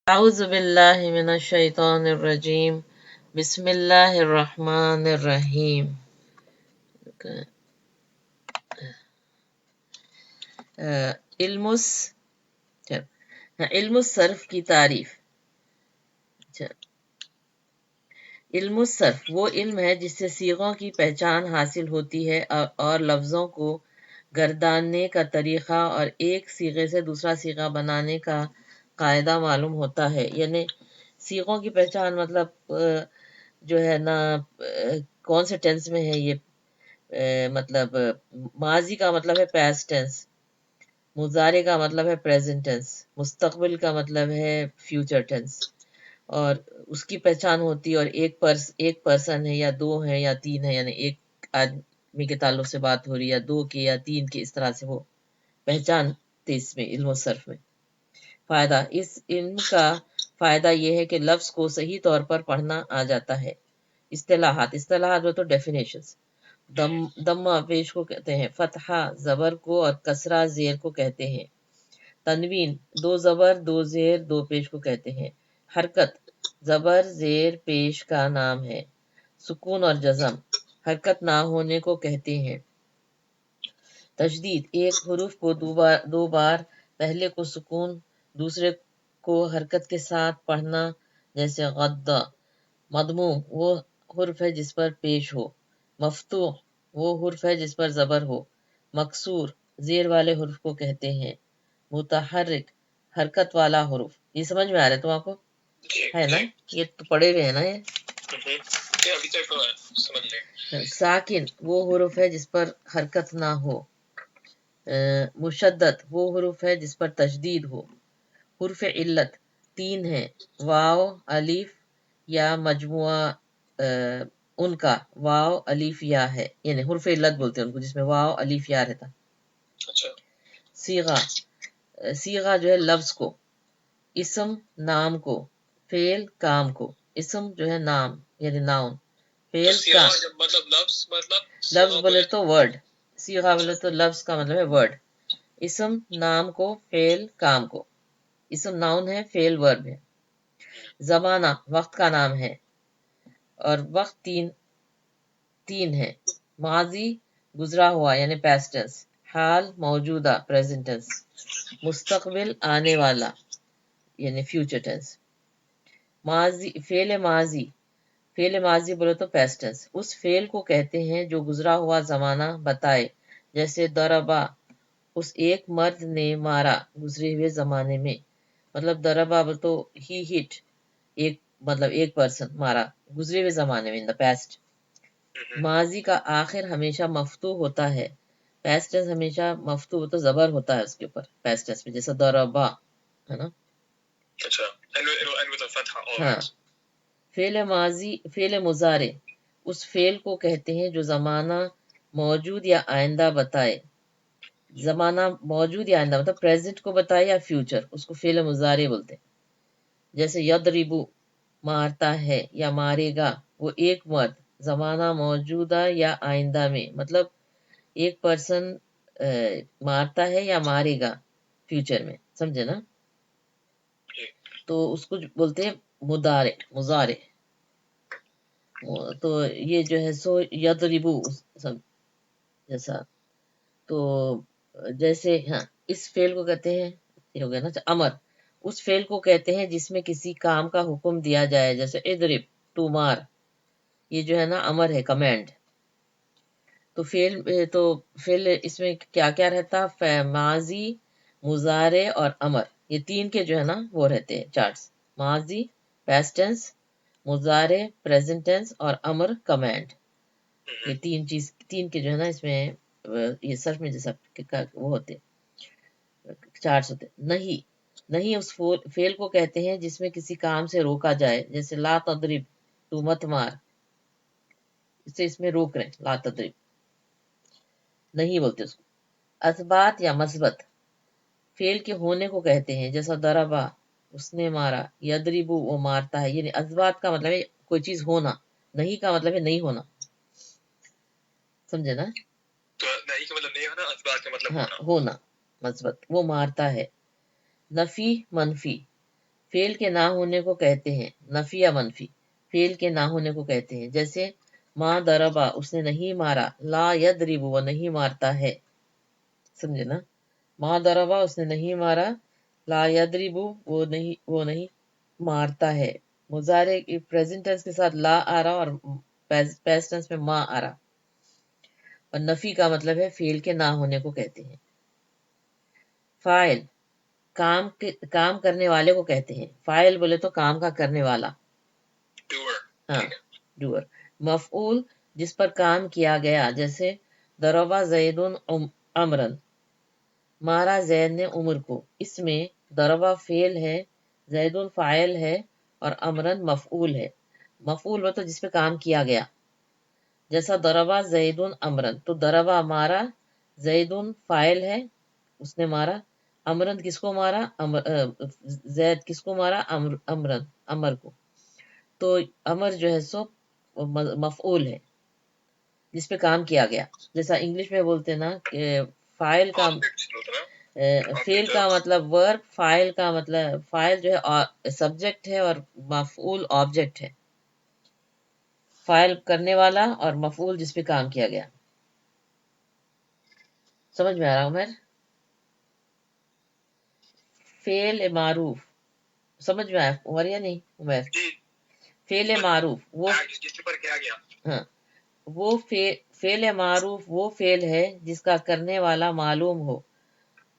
أعوذ بالله من الشيطان الرجيم بسم الله الرحمن الرحیم علم علم الصرف کی تعریف۔ علم الصرف وہ علم ہے جس سے صیغوں کی پہچان حاصل ہوتی ہے اور لفظوں کو گرداننے کا طریقہ اور ایک صیغے سے دوسرا صیغہ بنانے کا قاعدہ معلوم ہوتا ہے۔ یعنی صیغوں کی پہچان مطلب جو ہے نا کون سے ٹینس میں ہے یہ، مطلب ماضی کا مطلب ہے پاسٹ ٹینس، مضارع کا مطلب ہے پریزنٹ ٹینس، مستقبل کا مطلب ہے فیوچر ٹینس، اور اس کی پہچان ہوتی ہے، اور ایک پرسن ہے یا دو ہے یا تین ہے، یعنی ایک آدمی کے تعلق سے بات ہو رہی ہے یا دو کے یا تین کے، اس طرح سے وہ پہچانتے اس میں علم الصرف میں۔ فائدہ، اس علم کا فائدہ یہ ہے کہ لفظ کو صحیح طور پر پڑھنا آ جاتا ہے۔ اصطلاحات وہ تو ڈیفینیشنز۔ دمہ پیش کو کہتے ہیں، فتحہ زبر کو اور کسرہ زیر کو کہتے ہیں۔ تنوین دو زبر دو زیر دو پیش کو کہتے ہیں۔ حرکت زبر زیر پیش کا نام ہے۔ سکون اور جزم حرکت نہ ہونے کو کہتے ہیں۔ تشدید ایک حرف کو دو بار، پہلے کو سکون دوسرے کو حرکت کے ساتھ پڑھنا، جیسے غدہ۔ مضموم وہ حرف ہے جس پر پیش ہو۔ مفتوح وہ حرف ہے جس پر زبر ہو۔ مکسور زیر والے حرف کو کہتے ہیں۔ متحرک حرکت والا حرف۔ یہ سمجھ میں آ رہا ہے تم آپ کو؟ ہے نا، یہ تو پڑھے ہوئے ہیں نا یہ۔ ساکن وہ حرف ہے جس پر حرکت نہ ہو۔ مشدد وہ حرف ہے جس پر تشدید ہو۔ حرف علت تین ہیں، واو الف یا مجموعہ ان کا واو الف یا ہے، یعنی حرف علت بولتے ہیں ان کو، جس میں واو الف یا رہتا۔ صیغہ صیغہ جو ہے لفظ کو، اسم نام کو، فعل کام کو۔ اسم جو ہے نام یعنی ناؤن، فعل کام لفظ بولے تو ورڈ، صیغہ بولے تو لفظ کا مطلب ہے ورڈ۔ اسم نام کو، فعل کام کو۔ اسم ناؤن ہے، فعل ورب ہے۔ زمانہ وقت کا نام ہے، اور وقت تین ہے، ماضی گزرا ہوا یعنی پاسٹ ٹینس، حال موجودہ پریزنٹ ٹینس، مستقبل آنے والا یعنی فیوچر ٹینس۔ فعل ماضی بولے تو پاسٹ ٹینس، اس فعل کو کہتے ہیں جو گزرا ہوا زمانہ بتائے، جیسے ضربا اس ایک مرد نے مارا گزرے ہوئے زمانے میں، مطلب ضربا بولے تو ہی ہٹ، ایک مطلب ایک پرسن مارا گزرے ہوئے زمانے میں، ان دا پاسٹ۔ ماضی کا آخر ہمیشہ مفتوح ہوتا ہے، پاسٹ ٹینس ہمیشہ مفتوح ہوتا، زبر ہوتا ہے اس کے اوپر پاسٹ ٹینس میں، جیسا ضربا ہے نا۔ ہاں، فعل مضارع اس فعل کو کہتے ہیں جو زمانہ موجود یا آئندہ بتائے۔ زمانہ موجود یا آئندہ مطلب پریزنٹ کو بتائے یا فیوچر، اس کو فعل مضارع بولتے ہیں۔ جیسے یضربو مارتا ہے یا مارے گا، وہ ایک مرد زمانہ موجودہ یا آئندہ میں، مطلب ایک پرسن مارتا ہے یا مارے گا فیوچر میں، سمجھے نا۔ تو اس کو بولتے ہیں مضارع۔ تو یہ جو ہے سو یضربو جیسا، تو جیسے ہاں اس فعل کو کہتے ہیں، یہ ہو گیا نا امر، اس فعل کو کہتے ہیں جس میں کسی کام کا حکم دیا جائے، جیسے اضرب تو مار، یہ جو ہے نا امر ہے، کمانڈ۔ تو فعل اس میں کیا کیا رہتا، ماضی مضارع اور امر، یہ تین کے جو ہے نا وہ رہتے ہیں چارٹس، ماضی پاسٹ ٹینس، مضارع پریزنٹ ٹینس، اور امر کمانڈ۔ یہ تین کے جو ہے نا اس میں یہ صرف میں جیسا وہ ہوتے چارٹس ہوتے۔ نہیں اس فعل کو کہتے ہیں جس میں کسی کام سے روکا جائے، جیسے لا تضرب تو مت مار، اس میں روک رہے، لا تضرب نہیں بولتے اس کو۔ اثبات یا مثبت فعل کے ہونے کو کہتے ہیں، جیسا ضربا اس نے مارا، یضربو وہ مارتا ہے، یعنی اثبات کا مطلب ہے کوئی چیز ہونا، نہیں کا مطلب ہے نہیں ہونا، سمجھے نا۔ تو نہیں کا مطلب نہیں ہونا، اثبات کا مطلب ہونا، مثبت وہ مارتا ہے۔ نفی منفی فعل کے نہ ہونے کو کہتے ہیں نفی یا منفی، فعل کے نہ ہونے کو کہتے ہیں، جیسے ما ضربا اس نے نہیں مارا، لا یضرب وہ نہیں مارتا ہے، سمجھے نا، ما ضربا اس نے نہیں مارا، لا یضرب وہ نہیں مارتا ہے، مضارع کی پریزنٹ ٹینس کے ساتھ لا آ رہا اور پاسٹ ٹینس میں ما آ رہا، اور نفی کا مطلب ہے فعل کے نہ ہونے کو کہتے ہیں۔ فاعل کام کرنے والے کو کہتے ہیں، فاعل بولے تو کام کا کرنے والا، ہاں ڈوئر۔ مفعول جس پر کام کیا گیا، جیسے ضربا زید عمرن، مارا زید نے عمر کو، اس میں ضربا فعل ہے، زید فاعل ہے اور عمرن مفعول ہے، مفعول ہو تو جس پہ کام کیا گیا، جیسا ضربا زید عمرن، تو ضربا مارا، زید فاعل ہے اس نے مارا، عمرن کس کو مارا، زید کس کو مارا، عمرن عمر کو، تو امر جو ہے سو مفعول ہے جس پہ کام کیا گیا، جیسا انگلش میں بولتے نا کہ فاعل کا فعل کا مطلب ورب، فاعل کا مطلب فاعل جو ہے سبجیکٹ ہے اور مفعول آبجیکٹ ہے، فاعل کرنے والا اور مفعول جس پہ کام کیا گیا، سمجھ میں آ رہا عمر؟ فعل معروف سمجھ میں آیا عمر یا نہیں عمر؟ فعل معروف وہ ہاں وہ فعل معروف وہ فعل ہے جس کا کرنے والا معلوم ہو،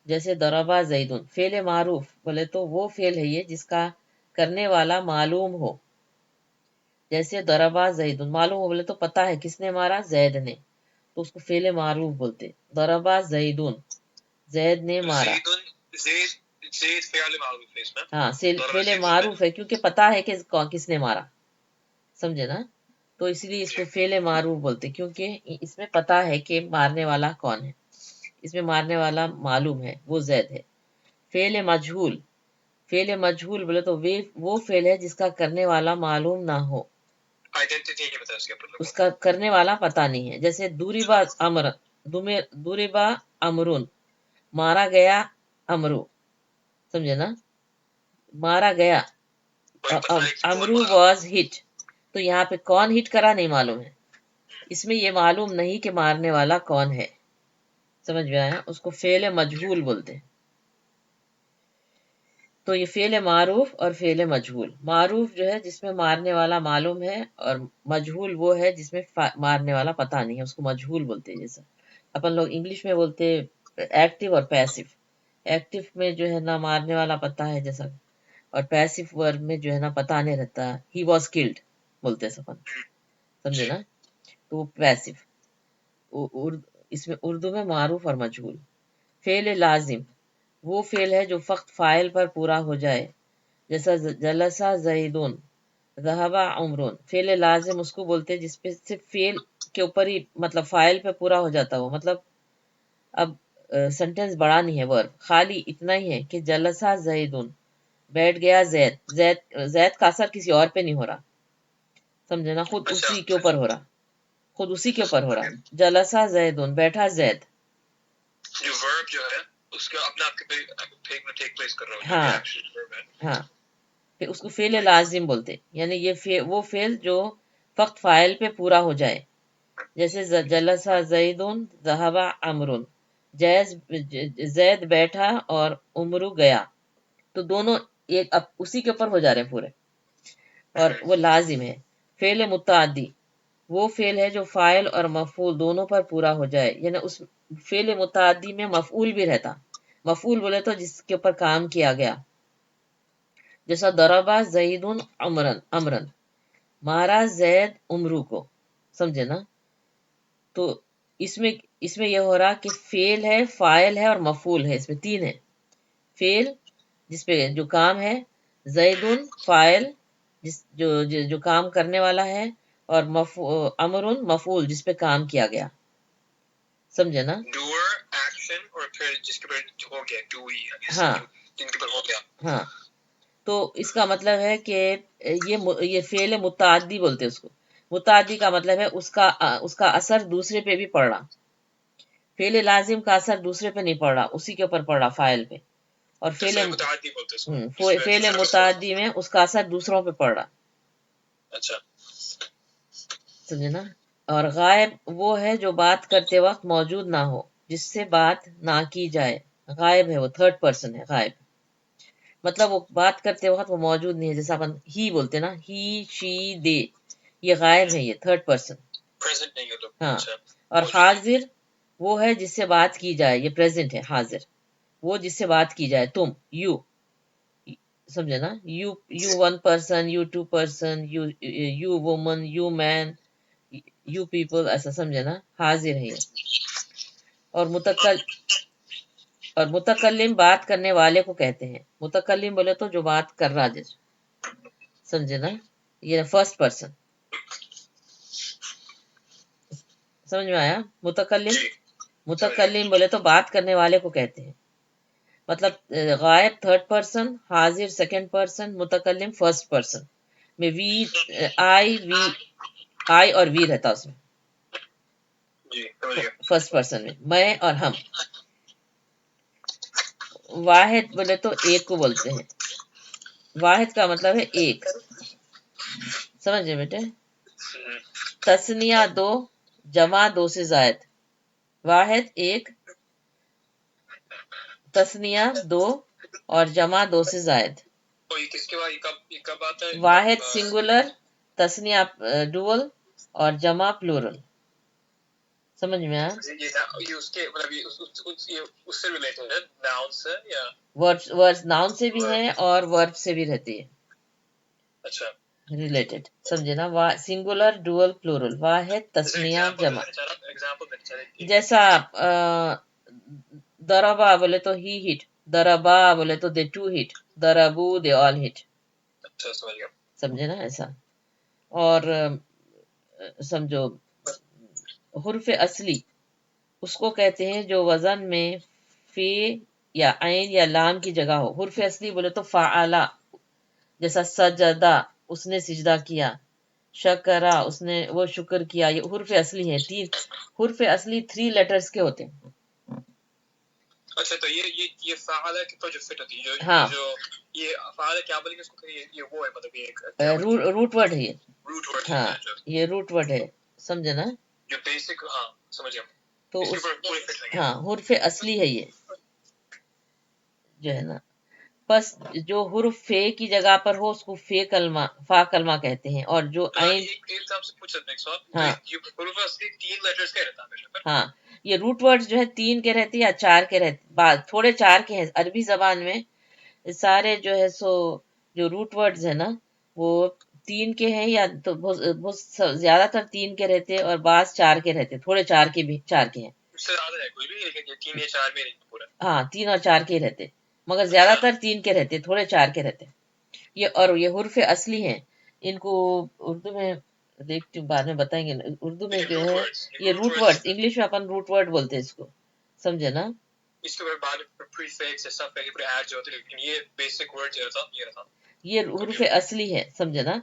جیسے ضربا زیدن، فعل معروف بولے تو وہ فعل ہے یہ جس کا کرنے والا معلوم ہو، جیسے ضربا زیدن، معلوم ہو بولے تو پتہ ہے کس نے مارا، زید نے، تو اس کو فعل معروف بولتے، ضربا زیدن زید نے مارا، ہاں فعل معروف ہے کیونکہ پتہ ہے کہ کس نے مارا، سمجھے نا، تو اس لیے اس کو فعل معروف بولتے کیونکہ اس میں پتہ ہے کہ مارنے والا کون ہے، اس میں مارنے والا معلوم ہے وہ زید ہے۔ فعل مجہول، فعل مجہول بولے تو وہ فعل ہے جس کا کرنے والا معلوم نہ ہو، اس کا کرنے والا پتہ نہیں ہے، جیسے دوربا امرون، مارا گیا امرو، سمجھے نا، مارا گیا، امرو واز ہٹ، تو یہاں پہ کون ہٹ کرا نہیں معلوم ہے، اس میں یہ معلوم نہیں کہ مارنے والا کون ہے، سمجھ میں آیا، اس کو فعل مجہول بولتے ہیں۔ تو یہ فعل معروف اور فعل مجہول، معروف جو ہے جس میں مارنے والا معلوم ہے، اور مجہول وہ ہے جس میں مارنے والا پتہ نہیں ہے، اس کو مجہول بولتے ہیں، جیسا اپن لوگ انگلش میں بولتے ایکٹیو اور پیسو، ایکٹیو میں جو ہے نا مارنے والا پتہ ہے جیسا، اور پیسو ورب میں جو ہے نا پتہ نہیں رہتا، ہی واز کلڈ بولتے ہیں سپن، سمجھے نا، تو وہ پیسو، اس میں اردو میں معروف اور مجہول۔ فعل لازم وہ فعل ہے جو فقط فاعل پر پورا ہو جائے، جیسا جلسہ زیدون، ذہبا عمرون، فعل لازم اس کو بولتے ہیں جس پہ صرف فعل کے اوپر ہی مطلب فاعل پہ پورا ہو جاتا ہو، مطلب اب سنٹینس بڑا نہیں ہے، ورب خالی اتنا ہی ہے کہ جلسہ زیدون، بیٹھ گیا زید، زید کا اثر کسی اور پہ نہیں ہو رہا، سمجھے نا، خود اسی کے اوپر ہو رہا، خود اسی کے اوپر ہو رہا، جلسہ زیدون بیٹھا زید، جو ورب جو ہے اس کا اپنے آپ کے ٹیک پلیس کر رہا ہوں، ہاں ہاں، پھر اس کو فعل لازم بولتے، یعنی یہ وہ فعل جو فقط فاعل پہ پورا ہو جائے، جیسے جلسہ زیدون ذہبا عمرون، زید بیٹھا اور عمرو گیا، تو دونوں ایک اسی کے اوپر ہو جا رہے ہیں پورے، اور وہ لازم ہے۔ فعل متعدی وہ فعل ہے جو فاعل اور مفعول دونوں پر پورا ہو جائے، یعنی اس فعل متعدی میں مفعول بھی رہتا، مفعول بولے تو جس کے اوپر کام کیا گیا، جیسا ضربا زید امرن، مارا زید عمرو کو، سمجھے نا، تو اس میں یہ ہو رہا کہ فعل ہے، فاعل ہے اور مفعول ہے، اس میں تین ہے، فعل جس پہ جو کام ہے، زیدن فاعل جو کام کرنے والا ہے، اور امرن مفعول جس پہ کام کیا گیا، سمجھے نا، ہاں ہاں، تو اس کا مطلب ہے کہ یہ فعل متعدی بولتے اس کو، متعدی کا مطلب ہے اس کا اثر دوسرے پہ بھی پڑ رہا، فعل لازم کا اثر دوسرے پہ نہیں پڑ رہا، اسی کے اوپر پڑ رہا، فاعل پہ، اور فعل متعدی بولتے ہیں اس کو، فعل متعدی میں اس کا اثر دوسروں پہ پڑ رہا. اچھا سمجھے نا. اور غائب وہ ہے جو بات کرتے وقت موجود نہ ہو، جس سے بات نہ کی جائے. غائب ہے، وہ تھرڈ پرسن ہے غائب. مطلب وہ بات کرتے وقت وہ موجود نہیں ہے، جیسا اپن ہی بولتے نا، ہی شی دے، یہ غائب ہے، یہ تھرڈ پرسن. پریزنٹ نہیں ہو تو. ہاں. اچھا اور حاضر وہ ہے جس سے بات کی جائے، یہ پریزنٹ ہے. حاضر وہ جس سے بات کی جائے، تم، یو. سمجھے نا. You one person, you two person, you woman, you man, you people, ایسا سمجھے نا. حاضر ہے یہ. اور متکلم بات کرنے والے کو کہتے ہیں. متکلم بولے تو جو بات کر رہا جس، سمجھے نا. یہ فرسٹ پرسن. سمجھ میں آیا. متکلم بولے تو بات کرنے والے کو کہتے ہیں. مطلب غائب تھرڈ پرسن، حاضر سیکنڈ پرسن، متکلم فرسٹ پرسن میں. آئی اور وی رہتا اس میں فرسٹ پرسن میں اور ہم. واحد بولے تو ایک کو بولتے ہیں. واحد کا مطلب ہے ایک. سمجھے بیٹے. تسنیہ دو، جمع دو سے زائد. واحد ایک، تسنیہ دو اور جمع دو سے زائد. واحد سنگولر، تسنیہ ڈوول اور جمع پلورل. سمجھ میں آیا. ورڈ ناؤن سے بھی ہے اور ورب سے بھی رہتی ہے. اچھا ریلیٹڈ. سمجھے نا. Singular, dual, plural. واحد، تسنیہ، جمع. جیسا ضربا بولے تو ہی ہٹ، ضربا بولے تو دے ٹو ہٹ، ضربو دے آل ہٹ. سمجھے نا ایسا. اور سمجھو حرف اصلی اس کو کہتے ہیں جو وزن میں فی یا عین یا لام کی جگہ ہو. حرف اصلی بولے تو فعلا، جیسا سجدہ اس نے سجدہ کیا، شکرا اس نے وہ شکر کیا. یہ حرف اصلی ہے. تین حرف اصلی 3 لیٹرز کے ہوتے ہیں. اچھا تو یہ فعالہ کی تو جو فٹ ہوتی ہے، ہاں. جو یہ فعالہ کیا بولیں گے اس کو، یہ وہ ہے مطلب یہ روٹ ورڈ ہے یہ. Root word. ہاں یہ روٹ ورڈ ہے. سمجھے نا. جو بیسک، ہاں سمجھ گیا. تو ہاں حرف اصلی ہے یہ جو ہے نا. بس جو حرف فے کی جگہ پر ہو اس کو فا کلمہ کہتے ہیں. اور جو عین، ہاں ہاں یہ روٹ ورڈ جو ہے 3 کے رہتے یا 4 کے رہتے. تھوڑے 4 کے ہیں عربی زبان میں. سارے جو ہے سو جو روٹ ورڈز ہیں نا وہ 3 کے ہیں، یا تو بہت زیادہ تر 3 کے رہتے اور بعض 4 کے رہتے. تھوڑے 4 کے بھی 4 کے ہیں. ہاں 3 اور 4 کے رہتے، مگر زیادہ تر 3 کے رہتے، تھوڑے 4 کے رہتے. اور یہ حرف اصلی ہیں. ان کو اردو میں دیکھتی بعد میں بتائیں گے. اردو میں جو ہے یہ روٹ ورڈ، انگلش میں اپن روٹ ورڈ بولتے ہیں اس کو. سمجھے نا. یہ حرف اصلی ہے. سمجھے نا.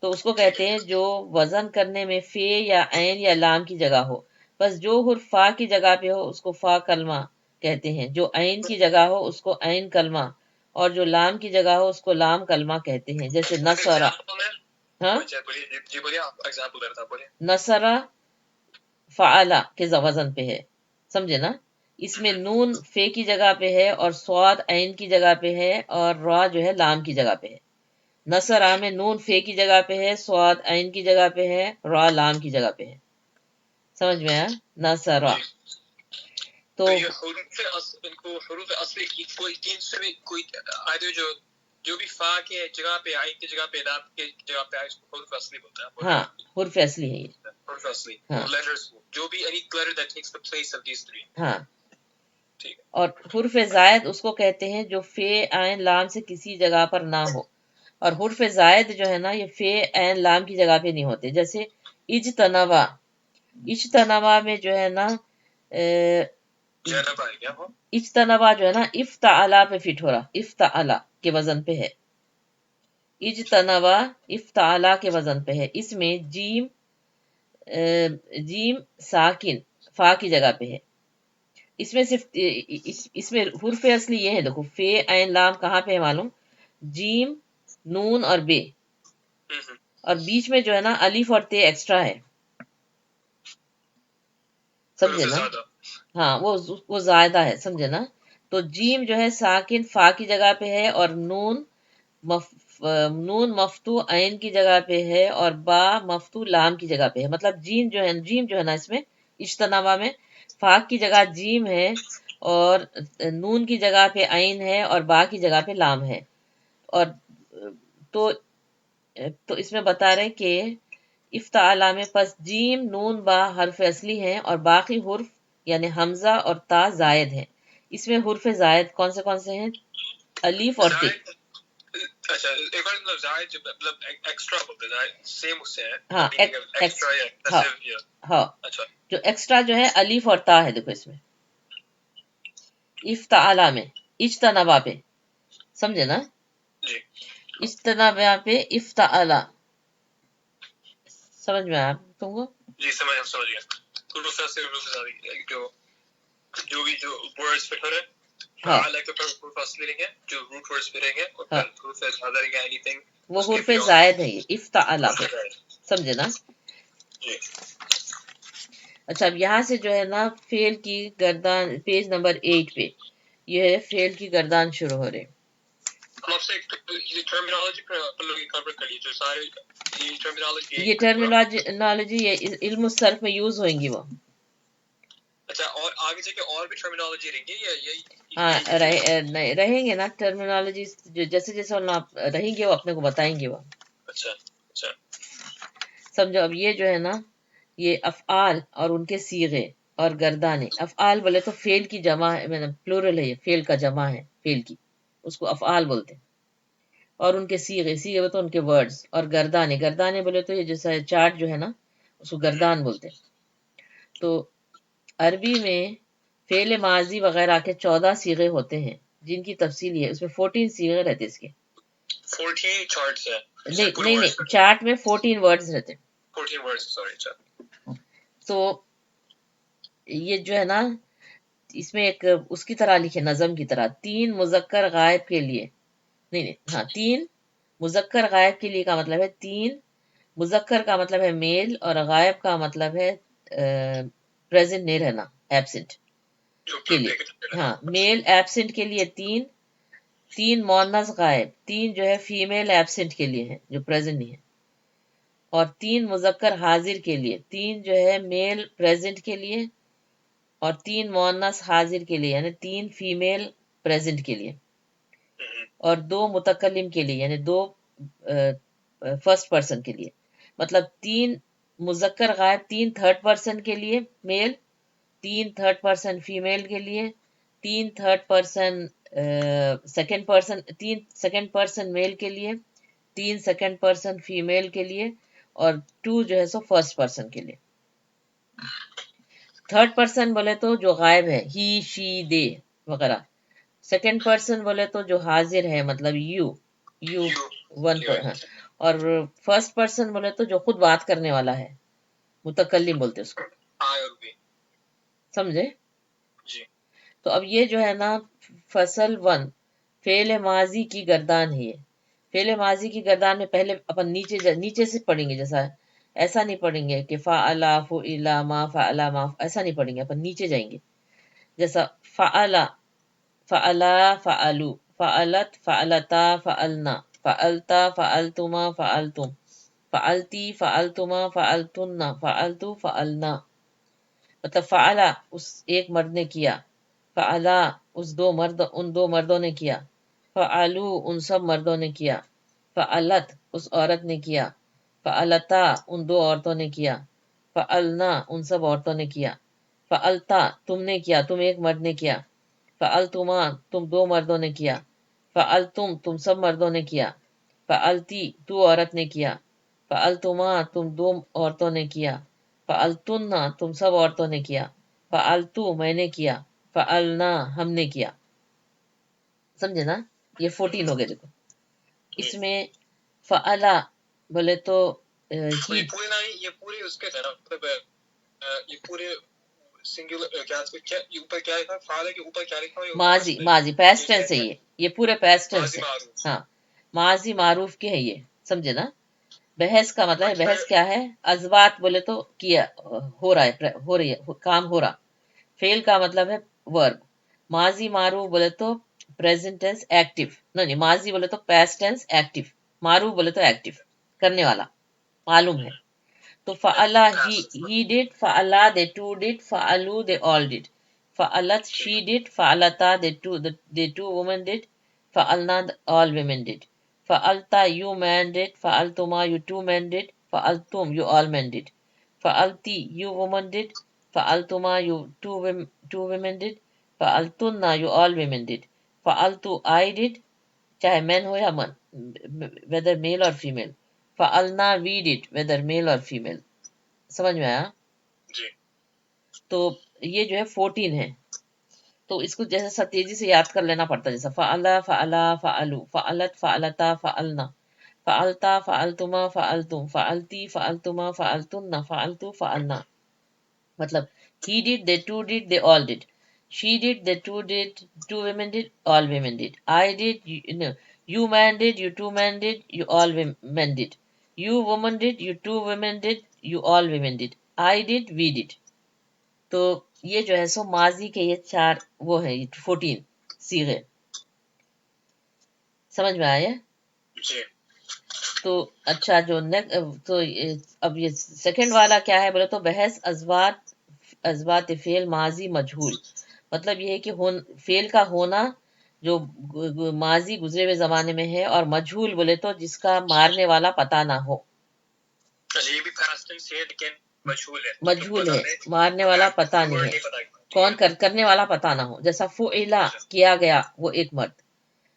تو اس کو کہتے ہیں جو وزن کرنے میں فے یا عین یا لام کی جگہ ہو. بس جو حرف فا کی جگہ پہ ہو اس کو فا کلمہ کہتے ہیں. جو عین کی جگہ ہو اس کو عین کلمہ، اور جو لام کی جگہ ہو اس کو لام کلمہ کہتے ہیں. جیسے نصرہ. ہاں نصرہ فعلا کے وزن پہ ہے. سمجھے نا. اس میں نون فے کی جگہ پہ ہے اور صاد عین کی جگہ پہ ہے اور را جو ہے لام کی جگہ پہ ہے. نصرہ میں نون فے کی جگہ پہ ہے، صاد عین کی جگہ پہ ہے، را لام کی جگہ پہ ہے. سمجھ میں آیا. نصرہ. تو حروف اصلی کوئی 3 سے بھی کوئی جو بھی فا کے جگہ پہ، عین کی جگہ پہ، لام کی جگہ پہ اس کو حروف اصلی بولتا ہے. ہاں حرف اصلی ہے یہ. حروف اصلی جو بھی any letter that takes the place of these 3. ہاں. اور حرف زائد اس کو کہتے ہیں جو فے عین لام سے کسی جگہ پر نہ ہو. اور حرف زائد جو ہے نا یہ فے عین لام کی جگہ پہ نہیں ہوتے. جیسے اجتنبا. اجتنبا میں جو ہے نا اجتنبا جو ہے نا افتعلا پہ فٹ ہو رہا، افتعلا کے وزن پہ ہے. اجتنبا افتعلا کے وزن پہ ہے. اس میں جیم ساکن فا کی جگہ پہ ہے. اس میں صرف اس میں حرف اصلی یہ ہے، دیکھو فے عین لام کہاں پہ ہے معلوم، جیم نون اور بے، اور بیچ میں جو ہے نا الف اور تے ایکسٹرا ہے، سمجھے نا؟ ہاں وہ زائدہ ہے، سمجھے نا؟ تو جیم جو ہے ساکن فا کی جگہ پہ ہے، اور نون مفتو عین کی جگہ پہ ہے، اور با مفتو لام کی جگہ پہ ہے، مطلب جیم جو ہے نا اس میں اجتنابہ میں فا کی جگہ جیم ہے، اور نون کی جگہ پہ عین ہے، اور با کی جگہ پہ لام ہے، اور تو اس میں بتا رہے کہ افتعالا میں پس جیم نون با حرف اصلی ہیں، اور باقی حرف یعنی حمزہ اور تا زائد ہیں۔ اس میں حرف زائد کون سے ہیں؟ الف اور تے۔ اچھا ایک اور مطلب زائد جو مطلب ایکسٹرا بولتے ہیں سیم اس سے ہے، ہاں ایکسٹرا یا ہاں اچھا جو ایکسٹرا جو ہے الف اور تا ہے، دیکھو اس میں افتعالا میں اجتنبا پہ، سمجھے نا؟ جی اجتنبا پہ افتعالا، سمجھ میں آیا تم کو؟ جی سمجھ گیا، حروف اصلی جو بھی جو ورڈز پہ کھڑے فعال کے اوپر حروف اصلی رہیں گے، جو روٹ ورڈز پہ رہیں گے، اور پھر حروف زیادہ رہیں گے اینی تھنگ وہ حرف زائد ہے، یہ افتعالا پہ، سمجھے نا؟ جی اچھا اب یہاں سے جو ہے نا فعل کی گردان پیج نمبر 8 پہ یہ ہے فعل کی گردان شروع ہو رہے۔ ہم آپ سے یہ ٹرمینالوجی پر لوگ کور کر لیے جو سارے یہ ٹرمینالوجی یہ علم الصرف میں یوز ہوئیں گی وہ۔ اچھا اور آگے جا کے اور بھی ٹرمینالوجی رہیں گی یا یہی؟ ہاں رہیں گے نا ٹرمینالوجی، جیسے جیسے رہیں گے وہ اپنے کو بتائیں گے وہ۔ اچھا اچھا سمجھو اب یہ جو ہے نا یہ افعال اور ان کے صیغے اور گردانے، افعال بولے تو فعل کی جمع ہے، پلورل ہے، یہ فعل کا جمع ہے، فعل کی اس کو افعال بولتے ہیں، اور ان کے صیغے بولے تو ان کے ورڈز، اور گردانے بولے تو یہ جیسا چارٹ جو ہے نا اس کو گردان بولتے ہیں۔ تو عربی میں فعل ماضی وغیرہ کے 14 صیغے ہوتے ہیں جن کی تفصیل ہے، اس میں 14 صیغے رہتے اس کے، 14 چارٹس ہے نہیں چارٹ میں 14 ورڈز رہتے، 14 ورڈز سوری اچھا۔ تو یہ جو ہے نا اس میں ایک اس کی طرح لکھے نظم کی طرح، 3 مذکر غائب کے لیے، نہیں ہاں 3 مذکر غائب کے لیے کا مطلب ہے 3 مذکر کا مطلب ہے میل، اور غائب کا مطلب ہے پریزنٹ نہیں رہنا، ایبسنٹ کے لیے، ہاں میل ایبسنٹ کے لیے 3 مؤنث غائب، 3 جو ہے فیمیل ایبسنٹ کے لیے ہے جو پریزنٹ نہیں ہے، اور 3 مذکر حاضر کے لیے، 3 جو ہے میل پریزنٹ کے لیے، اور 3 مؤنث حاضر کے لیے یعنی 3 فیمیل پریزنٹ کے لیے، اور 2 متکلم کے لیے یعنی 2 فرسٹ پرسن کے لیے، مطلب 3 مذکر غائب، 3 تھرڈ پرسن کے لیے میل، 3 تھرڈ پرسن فیمیل کے لیے، 3 third person second person, 3 second person male کے لیے، 3 سیکنڈ پرسن فیمیل کے لیے، اور 2 جو ہے سو فرسٹ پرسن کے لیے۔ تھرڈ پرسن بولے تو جو غائب ہے، ہی شی دے وغیرہ، سیکنڈ پرسن بولے تو جو حاضر ہے مطلب یو ون پر، اور فرسٹ پرسن بولے تو جو خود بات کرنے والا ہے، متکلم بولتے اس کو، سمجھے؟ تو اب یہ جو ہے نا فصل 1 فعل ماضی کی گردان ہے، یہ فعل ماضی کی گردان میں پہلے اپن نیچے سے پڑھیں گے، جیسا ایسا نہیں پڑھیں گے کہ فعلا فعلا ما فعلا ما، ایسا نہیں پڑھیں گے، اپن نیچے جائیں گے، جیسا فعلا فعلا فعلو، فعلت فعلتا فعلنا، فعلتا فعلتما فعلتم، فعلتی فعلتما فعلتن، فعلتو فعلنا، مطلب فعلا اس ایک مرد نے کیا، فعلا ان دو مردوں نے کیا، فعلو ان سب مردوں نے کیا، فعلت اس عورت نے کیا، فعلتا ان 2 عورتوں نے کیا، فعلنا ان سب عورتوں نے کیا، فعلتا تم نے کیا، تم ایک مرد نے کیا، فعلتما تم 2 مردوں نے کیا، فعلتم تم سب مردوں نے کیا، فعلتی تو عورت نے کیا، فعلتما تم 2 عورتوں نے کیا، فعلتن تم سب عورتوں نے کیا، فعلتو میں نے کیا، فعلنا ہم نے کیا، سمجھے نا؟ یہ 14 ہو گئے، دیکھو اس میں فعلا بولے تو یہ پورے اس کے طرح یہ پورے سنگولر کیا اوپر کیا لکھا فعال کے اوپر کیا لکھا ہے ماضی ماضی پیسٹ ٹینس ہے یہ پورے پیسٹ ٹینس ہے ہاں ماضی معروف کی ہے یہ سمجھے نا بحث کا مطلب ہے بحث کیا ہے ازوات بولے تو کیا ہو رہا ہے ہو رہی ہے کام ہو رہا فعل کا مطلب ہے ورب ماضی معروف بولے تو پریزنٹ ٹینس ایکٹیو نہیں ماضی بولے تو پاسٹ ٹینس ایکٹیو معروف بولے تو ایکٹیو کرنے والا معلوم ہے تو فعلا he did فعلا they two did فعلو they all did فعلت she did فعلتا they two women did فعلنا all women did فعلتا you man did فعلتما you two men did فعلتم you all men did فعلتی you woman did فعلتما you two women did فعلتنا you all women did فعلتو I did چاہے مین ہو یا whether male or female فعلنا we did whether male or female سمجھ میں آیا تو یہ جو ہے 14 ہے تو اس کو جیسے سب تیزی سے یاد کر لینا پڑتا ہے جیسا فعلا فعلا فعلو فعلت فعلتا فعلنا فعلتا فعلتما فعلتم فعلتی فعلتما فعلتن فعلتو فعلنا مطلب he did they two did they all did she did they two women did all women did I did you man did you two men did you all men did you woman did you two women did you all women did I did we did تو یہ جو ہے سو ماضی کے یہ 4 وہ ہے 14 صیغے سمجھ میں آئے تو اچھا جو تو اب یہ سیکنڈ والا کیا ہے بولے تو بحث ازوات فعل ماضی مجہول مطلب یہ ہے کہ فعل کا ہونا جو ماضی گزرے ہوئے زمانے میں ہے اور مجہول بولے تو جس کا مارنے والا پتہ نہ ہو یہ بھی پاسٹ ہے لیکن مجہول ہے مارنے والا پتہ نہیں ہے کون کرنے والا پتہ نہ ہو جیسا فعلا کیا گیا وہ ایک مرد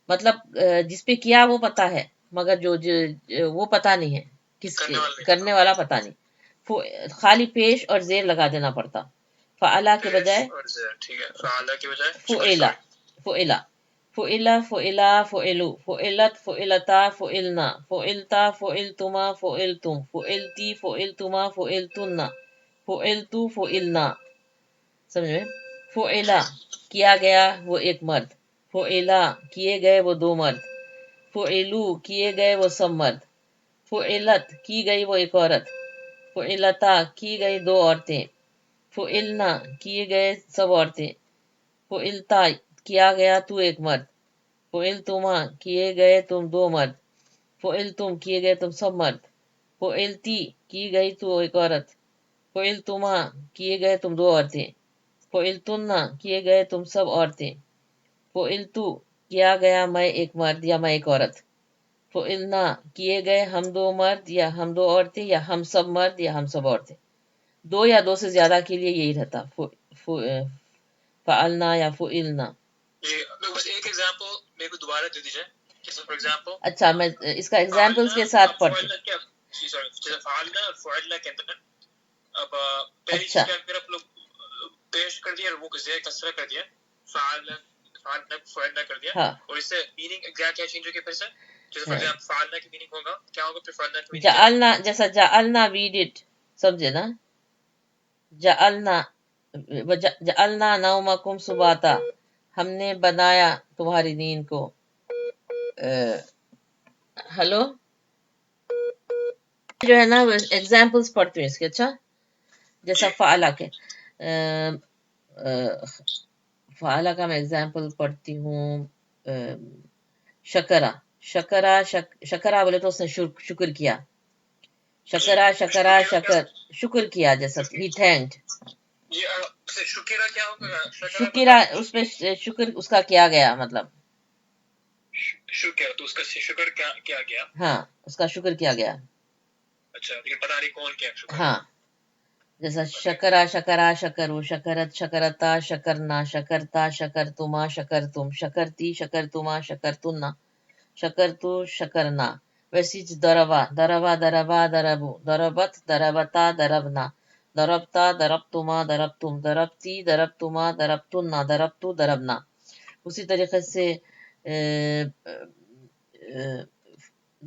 مطلب جس پہ کیا وہ پتہ ہے مگر جو وہ پتہ نہیں ہے کس کرنے والا پتہ نہیں خالی پیش اور زیر لگا دینا پڑتا فعلا کے بجائے فعلا فعلا فعلا فعلا فعلو فعلت فعلتا فعلنا فعلتا فعلتما فعلتم فعلتی فعلتما فعلتن فعلتو فعلنا سمجھ میں فعلا کیا گیا وہ ایک مرد فعلا کیے گئے وہ 2 مرد فعلو کیے گئے وہ سب مرد فعلت کی گئی وہ ایک عورت فعلتا کی گئی 2 عورتیں فعلنا کیے گئے سب عورتیں فعلتا کیا گیا تو ایک مرد فعلتما کیے گئے تم 2 مرد فعلتم کیے گئے تم سب مرد فعلتی کی گئی تو ایک عورت فعلتما کیے گئے تم 2 عورتیں فعلتن کیے گئے تم سب عورتیں فعلتو کیا گیا میں ایک مرد یا میں ایک عورت فعلنا کیے گئے ہم 2 مرد یا ہم 2 عورتیں یا ہم سب مرد یا ہم سب عورتیں 2 یا 2 سے زیادہ کے لیے یہی رہتا فعلنا یا فعلنا بس ایک ایگزامپل میرے کو دوبارہ دے دیجیے جیسے فار ایگزامپل اچھا میں اس کا ایگزامپلس کے ساتھ پڑھتی جیسے فعلنا اور فعلنا کے اندر اب پہلی چیز اگر آپ لوگ پیش کر دیا اور وہ زیر کسرہ کر دیا فعلنا کر دیا اور اس سے میننگ کیا چینج ہوگی پھر سے جیسے فار ایگزامپل فعلنا کی میننگ ہوگا کیا ہوگا پھر فعلنا کی میننگ جعلنا جیسا جعلنا وی ڈڈ سمجھے نا جعلنا نومکم سباتا ہم نے بنایا تمہاری نیند کو ہلو جو ہے نا ایگزامپلس پڑھتی ہوں اس کے اچھا جیسا فعلا کے فعلا کا میں ایگزامپل پڑھتی ہوں شکرا بولے تو اس نے شکر کیا شکر کیا جیسا ہی تھینکڈ شکرا کیا ہوگا شکرا اس میں شکر اس کا کیا گیا مطلب شکر تو اس کا شکر کیا گیا ہاں اس کا شکر کیا گیا اچھا لیکن پتہ نہیں کون کیا شکر ہاں جیسا شکرو شکرت شکرتا شکرنا شکرتا شکرتما شکرتم شکرتی شکرتما شکرتنا شکرتو شکرنا ویسی دربا دربو دربت دربتا دربنا دربتا دربتما دربتم دربتی دربتما دربتنا دربتو دربنا اسی طریقے سے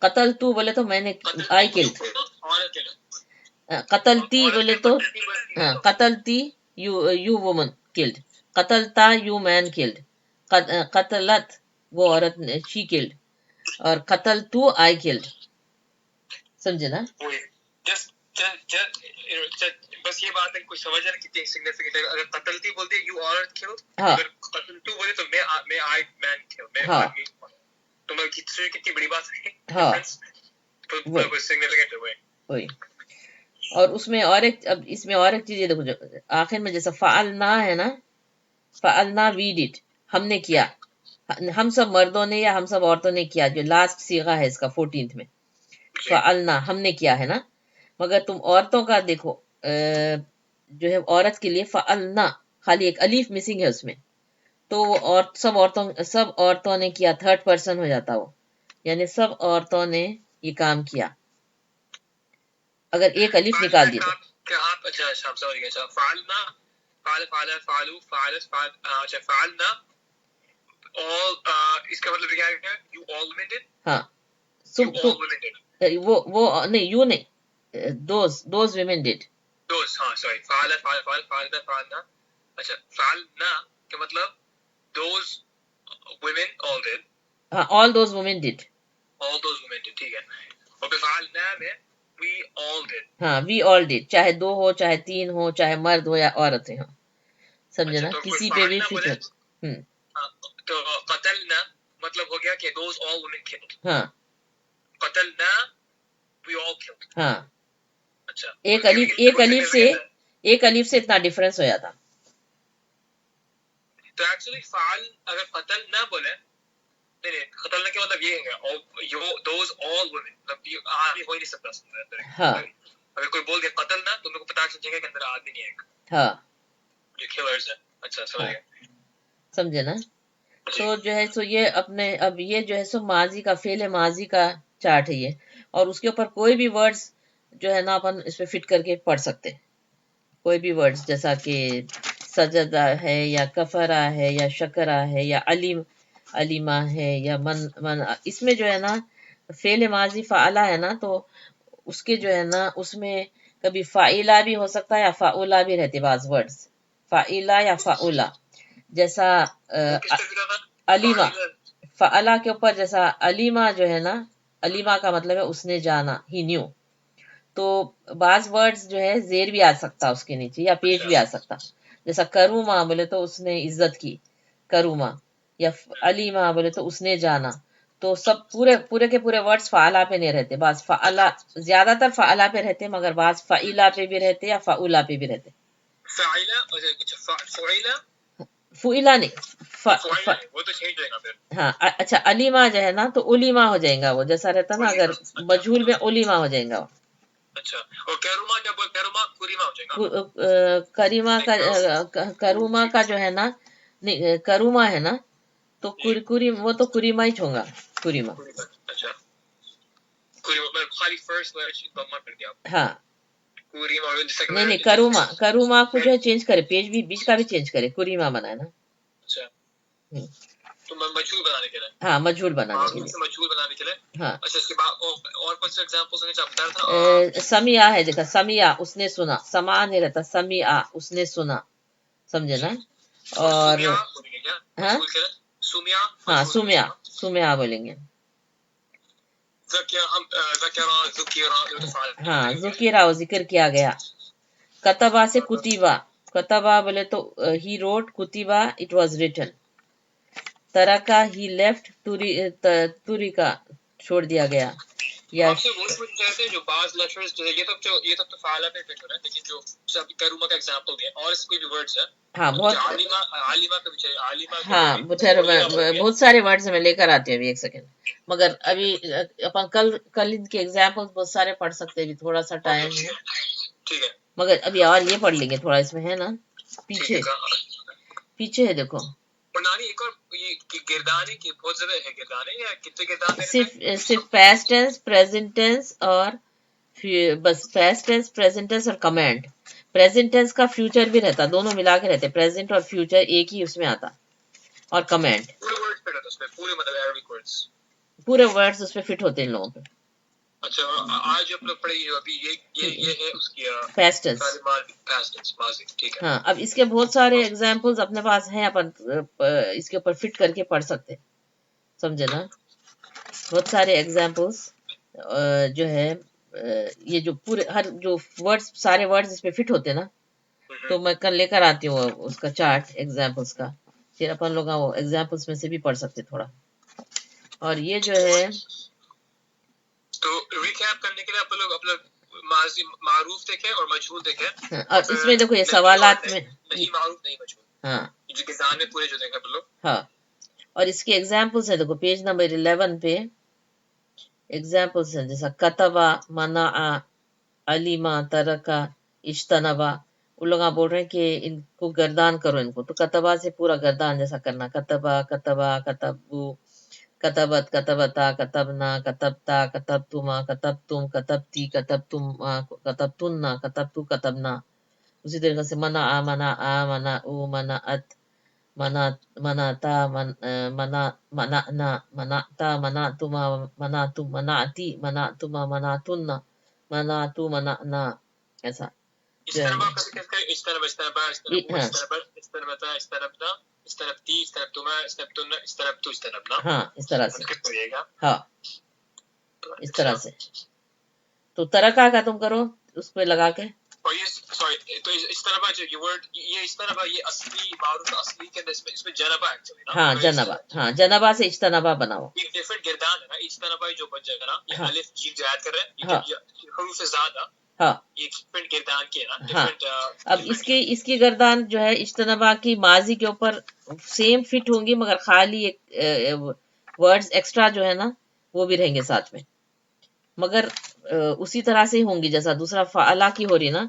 قتل تو بولے تو میں نے آئی کلڈ. قتلتی بولے تو قتلتی یو وومن کلڈ. قتلتا یو مین کلڈ. قتلت وہ عورت نے شی کلڈ. اور قتل تو آئی کلڈ. سمجھے نا؟ بس یہ بات ہے کوئی سمجھ رہا کتنی سگنیفیکینٹ ہے. اگر قتلتی بولتے یو عورت کھیل, اگر قتل تو بولے تو میں آئی مین کھیل, میں آدمی. تو میں کتنی بڑی بات ہے. سگنیفیکینٹ ہے وہی. اور اس میں اور ایک, اب اس میں اور ایک چیز یہ دیکھو, جو آخر میں جیسا فعلنا ہے نا, فعلنا وی ڈڈ, ہم نے کیا, ہم سب مردوں نے یا ہم سب عورتوں نے کیا, جو لاسٹ صیغہ ہے اس کا 14th میں فعلنا ہم نے کیا ہے نا. مگر تم عورتوں کا دیکھو جو ہے عورت کے لیے فعلنا خالی ایک الف مسنگ ہے اس میں, تو وہ سب عورتوں نے کیا, تھرڈ پرسن ہو جاتا وہ, یعنی سب عورتوں نے یہ کام کیا اگر ایک الف نکال دی تو. ہاں وہ نہیں, یو نہیں, دوز ویمن ڈیڈ. اچھا فعلنا کا مطلب those women all did. ہاں, all those women did. all those women did, ٹھیک ہے. اور فعلنا میں we all did. ہاں we all did, چاہے 2 ہو, چاہے 3 ہو, چاہے مرد ہو یا عورتیں ہوں, سمجھے نا, کسی پہ بھی فکر. تو قتلنا مطلب ہو گیا کہ those all women killed. ہاں قتلنا we all killed. ہاں, اچھا ایک الف سے اتنا ڈفرنس ہو جاتا. تو ایکچولی فعل اگر قتل نہ بولے, نہیں قتل نہ کا مطلب یہ ہے دوز آل وومن, مطلب آدمی ہو ہی نہیں سکتا. ہاں اگر کوئی بول دے قتل نہ تو ان کو پتا چل جائے گا کہ اندر آدمی نہیں ہے. ہاں جو کلرز ہے. اچھا سمجھ گیا, سمجھے نا. تو جو ہے سو یہ اپنے اب یہ جو ہے سو ماضی کا فعل ماضی کا چارٹ ہے یہ, اور اس کے اوپر کوئی بھی ورڈز جو ہے نا اپن اس پہ فٹ کر کے پڑھ سکتے, کوئی بھی ورڈز جیسا کہ سجدہ ہے یا کفرا ہے یا شکرا ہے یا علیمہ ہے یا من اس میں جو ہے نا فعل ماضی فعلا ہے نا, تو اس کے جو ہے نا اس میں کبھی فاعلہ بھی ہو سکتا ہے یا فاعولہ بھی رہتے بعض ورڈز, فاعلہ یا فاعولہ. جیسا علیمہ فعلا کے اوپر, جیسا علیمہ جو ہے نا, علیمہ کا مطلب ہے اس نے جانا, ہی نیو. تو بعض ورڈز جو ہے زیر بھی آ سکتا اس کے نیچے یا پیش بھی آ سکتا, جیسا کروما بولے تو اس نے عزت کی, کروما, یا علیما بولے تو اس نے جانا. تو سب پورے کے پورے ورڈز فعلا پہ نہیں رہتے, بعض فعلا, زیادہ تر فعلا پہ رہتے, مگر بعض فعیلا پہ بھی رہتے یا فعولا پہ بھی رہتے. فعیلا نہیں, وہ تو چینج ہوئے گا پھر. ہاں اچھا, علیما جو ہے نا تو علیما ہو جائے گا وہ, جیسا رہتا نا اگر مجہول میں علیما ہو جائے گا وہ. اچھا, اور کروما جب کروما کریما ہو جائے گا. کروما کا جو ہے نا, نہیں کروما ہے نا, تو وہ تو کریما ہی چھوگا, کریما. اچھا خالی فرسٹ ورڈ ضمہ کر دیا. ہاں کریما, نہیں کروما کو جو ہے چینج کرے, پیج بھی بیچ کا بھی چینج کرے, کریما بنائے نا. اچھا تو مجھول بنانے کے لیے. ہاں مجھول بنانے کے لیے. مجھول بنانے کے لیے. ہاں اچھا اس کے بعد اور کون سے ایگزامپلز ہیں جو آپ بتا رہا تھا. سمیا ہے, دیکھا سمیا اس نے سنا, سما نہیں رہتا, سمیا اس نے سنا, سمجھے نا. اور ہاں سمیا بولیں گے. ہاں ذکیرا, وہ ذکر کیا گیا. کتبا سے کتیبا, کتبا بولے تو ہی روٹ, کتیبا اٹ واز ریٹن. ترکا ہی لیفٹ, توریکا چھوڑ دیا گیا. یا جو بعض لیٹرز جو ہے یہ تو فعلا پہ فٹ ہو رہا ہے, لیکن جو سب کروما کا ایگزامپل دیا اور اس کوئی بھی ورڈز ہے. ہاں بہت, عالمہ کا بھی عالمہ, ہاں بہت سارے ورڈز میں لے کر آتے ہیں ابھی, ایک سیکنڈ. مگر ابھی اپن کل ان کے ایگزامپل بہت سارے پڑھ سکتے ہیں, ابھی تھوڑا سا ٹائم ہے. ٹھیک ہے, مگر ابھی اور یہ پڑھ لیں گے تھوڑا, اس میں ہے نا پیچھے ہے دیکھو. صرف پاسٹ ٹینس, پریزنٹ ٹینس اور بس پاسٹ ٹینس, پریزنٹ ٹینس اور کمانڈ. پریزنٹ ٹینس کا فیوچر بھی رہتا, دونوں ملا کے رہتے, پریزنٹ اور فیوچر ایک ہی اس میں آتا. اور کمینڈ. پورے ورڈ فٹ ہوتے اس پہ, پورے مطلب عربک ورڈز, پورے ورڈز اس پہ فٹ ہوتے ہیں ان لوگوں پہ. اچھا آج ہم لوگ پڑھیں گے ابھی یہ ہے اس کی past tense. past tense ماضی, ٹھیک ہے. ہاں, اب اس کے بہت سارے ایگزامپلز اپنے پاس ہیں, اپن اس کے اوپر فٹ کر کے پڑھ سکتے, سمجھے نا. بہت سارے ایگزامپلز جو ہے یہ جو پورے ہر جو ورڈز سارے ورڈز اس پہ فٹ ہوتے ہیں نا, تو میں کل لے کر آتی ہوں اس کا چارٹ ایگزامپلز کا, پھر اپن لوگ وہ ایگزامپلز میں سے بھی پڑھ سکتے تھوڑا. اور یہ جو ہے تو ریکیپ کرنے کے لیے آپ لوگ اپنا ماضی معروف دیکھیں اور مجہول دیکھیں, اور اس میں دیکھو یہ سوالات میں نہیں معروف نہیں مجہول, ہاں جو کسان میں پورے جو دیکھیں آپ لوگ. ہاں, اور اس کے ایگزامپلس ہیں, دیکھو پیج نمبر 11 پہ ایگزامپلس ہیں, جیسا کتبا, منع, علیما, ترکا, اجتنبا. وہ لوگ آپ بول رہے ہیں کہ ان کو گردان کرو ان کو, تو کتبا سے پورا گردان جیسا کرنا, کتبا, کتبا, کتبو, کتبت, کتبتا, کتبنا, کتبتا, کتبتما, کتبتم, کتبتی, کتبتما, کتبتنا, کتبتو, کتبنا. اسی طریقے سے منع, منع, منعو, منعت, منعتا, منعنا, منعتا, منعتما, منعتم, منعتی, منعتما, منعتن, منعتو, منعنا, ایسا. اجتنبا اجتنبا اجتنبا اجتنبتا اجتنبنا استنبتی استنبتما استنبتن استنبتو استنبنا. ہاں اس طرح سے, ہاں اس طرح سے. تو ترکا کا تم کرو اس پہ لگا کے, اور یہ سوری تو اجتنبا جو یہ ورڈ یہ اجتنبا یہ اصلی معروف اصلی کے اندر اس میں جنبا ایکچولی نا, ہاں جنبا, ہاں جنبا سے اجتنبا بناؤ. ایک ڈیفرنٹ گردان ہے نا اجتنبا جو بچ جائے نا, یہ الف جیم جو ایڈ کر رہے ہیں ہاں یہ حروف زیادہ, ہاں یہ ڈیفرنٹ گردان کی ہے نا, ہاں. ڈیفرنٹ. اب اس کی گردان جو ہے اجتنبا کی ماضی کے اوپر سیم فٹ ہوں گی, مگر خالی ایک ورڈز ایکسٹرا جو ہے نا وہ بھی رہیں گے ساتھ میں, مگر اسی طرح سے ہی ہوں گی جیسا دوسرا فعلا کی ہو رہی نا,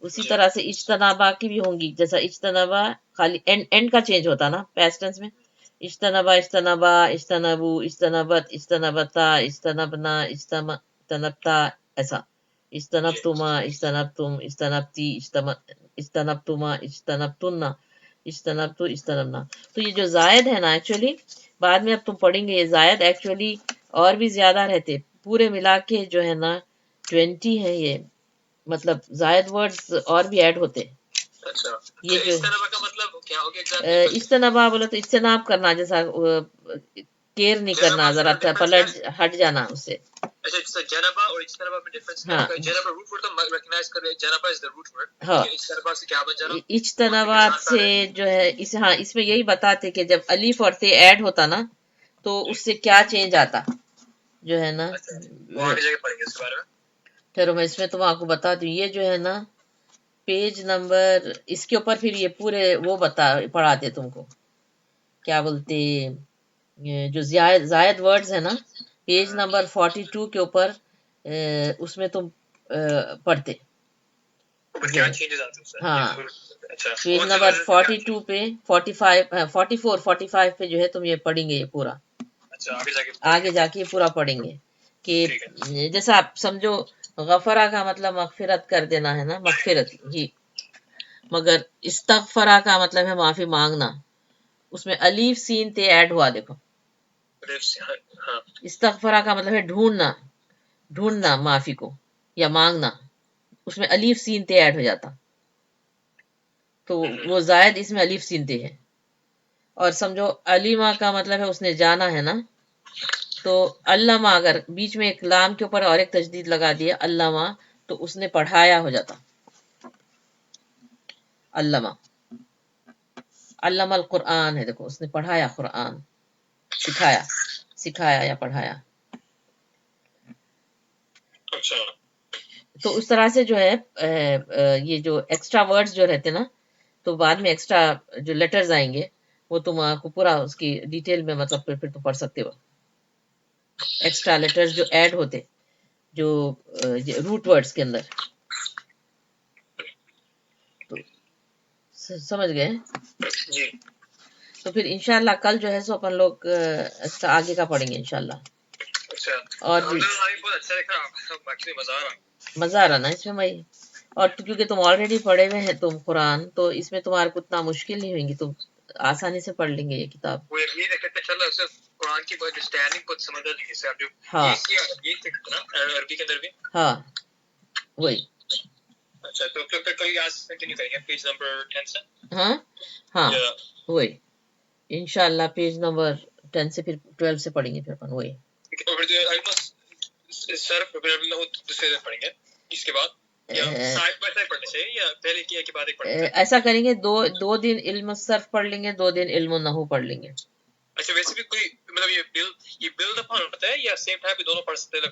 اسی طرح سے اجتنابا کی بھی ہوں گی. جیسا اجتنبا خالی اینڈ کا چینج ہوتا نا پاسٹ ٹینس میں, اجتنبا, اجتنبا, اجتنبو, اجتنبت, اجتنبتا, اجتنبنا, اجتنبتا, ایسا. اجتنبتما, اجتنبتم, اجتنبتی, اجتنبتما, اجتنبتن, اجتنبتو, اجتنبنا. تو یہ جو زائد ہے نا ایکچولی بعد میں اب تم پڑھیں گے, یہ زائد ایکچولی اور بھی زیادہ رہتے, پورے ملا کے جو ہے نا 20 ہے یہ, مطلب زائد ورڈز اور بھی ایڈ ہوتے. یہ جو اجتنبا بولے تو اجتناب کرنا, جیسا کیئر نہیں کرنا, ذرا پلٹ ہٹ جانا اس سے. اچھا جنبا اور اجتنبا میں ڈیفرنس ہے. جنبا روٹ ورڈ تو ریکگنائز کر رہے ہیں, جنبا از دی روٹ ورڈ. اجتنبا سے کیا بن جانا, اجتنبا سے جو ہے ہاں اس میں یہی بتاتے کہ جب الف اور تے ایڈ ہوتا نا تو اس سے کیا چینج آتا جو ہے نا. چلو میں اس میں تم آپ کو بتا دوں, یہ جو ہے نا پیج نمبر اس کے اوپر پھر یہ پورے وہ پڑھاتے تم کو, کیا بولتے جو زائد ورڈز ہے نا, پیج نمبر 42 کے اوپر اس میں تم پڑھتے. ہاں پیج نمبر 42 پہ 45 پہ جو ہے تم یہ پڑھیں گے, یہ پورا آگے جا کے پورا پڑھیں گے کہ جیسا آپ سمجھو غفرا کا مطلب مغفرت کر دینا ہے نا, مغفرت ہی, مگر استغفرا کا مطلب ہے معافی مانگنا, اس میں الف سین تے ایڈ ہوا. دیکھو استغفرا کا مطلب ہے ڈھونڈنا معافی کو یا مانگنا, اس میں الف سین تے ایڈ ہو جاتا, تو وہ زائد اس میں الف سین تے ہے. اور سمجھو علیما کا مطلب ہے اس نے جانا ہے نا, تو علامہ اگر بیچ میں ایک لام کے اوپر اور ایک تجدید لگا دیا علامہ, تو اس نے پڑھایا ہو جاتا. علامہ علامہ القرآن ہے, دیکھو اس نے پڑھایا قرآن, سکھایا یا پڑھایا. تو اس طرح سے جو ہے یہ جو ایکسٹرا ورڈز جو رہتے نا, تو بعد میں ایکسٹرا جو لیٹرز آئیں گے وہ تم کو پورا اس کی ڈیٹیل میں مطلب پھر تو پڑھ سکتے ہو. ایکسٹرا لیٹرز جو ایڈ ہوتے جو روٹ ورڈز کے اندر, تو سمجھ گئے. تو پھر انشاءاللہ کل جو ہے سو اپن لوگ آگے کا پڑھیں گے انشاءاللہ. اور مزہ آ رہا نا اس میں بھائی, اور کیونکہ تم آلریڈی پڑھے ہوئے ہیں تم قرآن, تو اس میں تمہارے کو اتنا مشکل نہیں ہوئیں گی, تم آسانی سے پڑھ لیں گے یہ کتاب. وہ یہ دیکھتے ہیں چلو اسے قرآن کی انڈرسٹینڈنگ بہت سمجھ آتی ہے. آپ جو ہاں یہ نا عربی کے اندر بھی ہاں وہی. اچھا تو پھر کل آج کنٹینیو کریں گے پیج نمبر 10 سے. ہاں ہاں وہی انشاءاللہ پیج نمبر 10 سے پھر 12 سے پڑھیں گے پھر اپن وہی. اور جو صرف دوسرے دن پڑھیں گے اس کے بعد یا سائڈ بائی سائڈ پڑھنے چاہیے یا پہلے کی ایک کے بعد ایک پڑھنا چاہیے. ایسا کریں گے 2 دن علم الصرف پڑھ لیں گے 2 دن علم النحو پڑھ لیں گے. اچھا ویسے بھی کوئی مطلب یہ بلڈ اپن ہوتا ہے یا سیم ٹائم پہ دونوں پڑھ سکتے ہیں؟